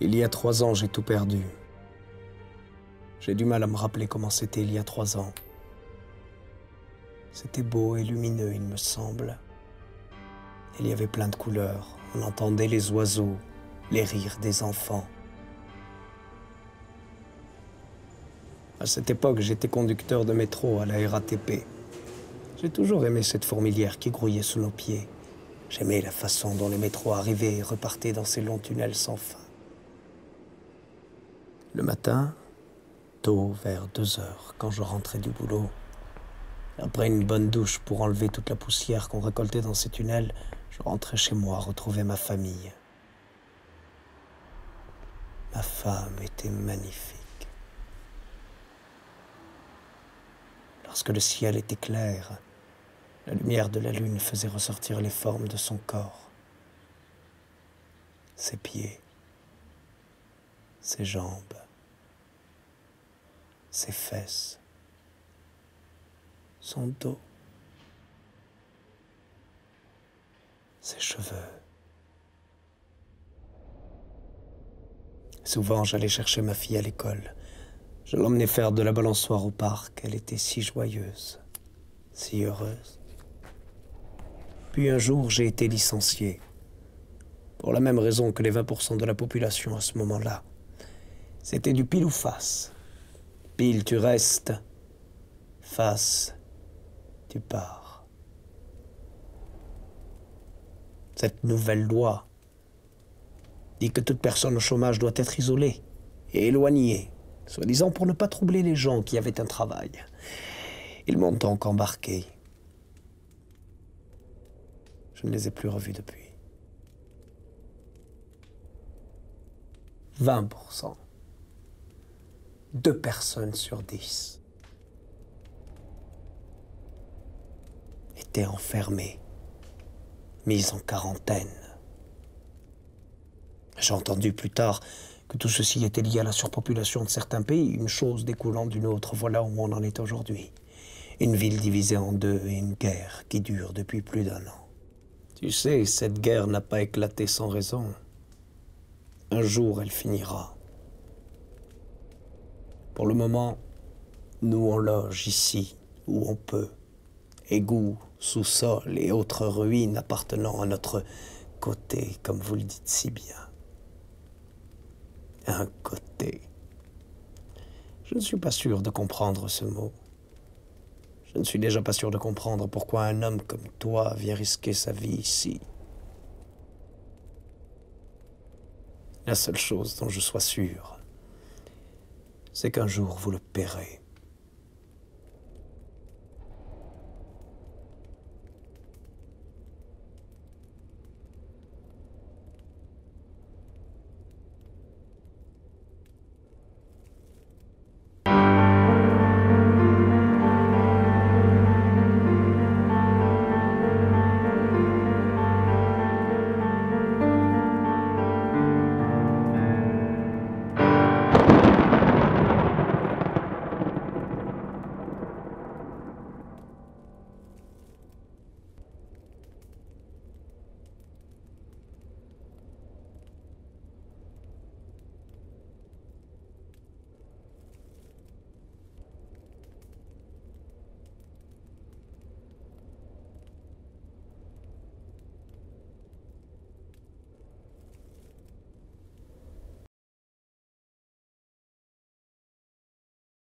Il y a 3 ans, j'ai tout perdu. J'ai du mal à me rappeler comment c'était il y a 3 ans. C'était beau et lumineux, il me semble. Il y avait plein de couleurs. On entendait les oiseaux, les rires des enfants. À cette époque, j'étais conducteur de métro à la RATP. J'ai toujours aimé cette fourmilière qui grouillait sous nos pieds. J'aimais la façon dont les métros arrivaient et repartaient dans ces longs tunnels sans fin. Le matin, tôt, vers 2 heures, quand je rentrais du boulot, après une bonne douche pour enlever toute la poussière qu'on récoltait dans ces tunnels, je rentrais chez moi retrouver ma famille. Ma femme était magnifique. Lorsque le ciel était clair, la lumière de la lune faisait ressortir les formes de son corps, ses pieds, ses jambes, ses fesses, son dos, ses cheveux. Souvent, j'allais chercher ma fille à l'école. Je l'emmenais faire de la balançoire au parc. Elle était si joyeuse, si heureuse. Puis un jour, j'ai été licencié. Pour la même raison que les 20% de la population à ce moment-là. C'était du pile ou face. Pile, tu restes. Face, tu pars. Cette nouvelle loi dit que toute personne au chômage doit être isolée et éloignée, soi-disant pour ne pas troubler les gens qui avaient un travail. Ils m'ont donc embarqué. Je ne les ai plus revus depuis. 20%. 2 personnes sur 10 étaient enfermées, mises en quarantaine. J'ai entendu plus tard que tout ceci était lié à la surpopulation de certains pays, une chose découlant d'une autre. Voilà où on en est aujourd'hui. Une ville divisée en deux et une guerre qui dure depuis plus d'1 an. Tu sais, cette guerre n'a pas éclaté sans raison. Un jour, elle finira. Pour le moment, nous on loge ici, où on peut. Égouts, sous-sol et autres ruines appartenant à notre côté, comme vous le dites si bien. Un côté. Je ne suis pas sûr de comprendre ce mot. Je ne suis déjà pas sûr de comprendre pourquoi un homme comme toi vient risquer sa vie ici. La seule chose dont je sois sûr, c'est qu'un jour vous le paierez.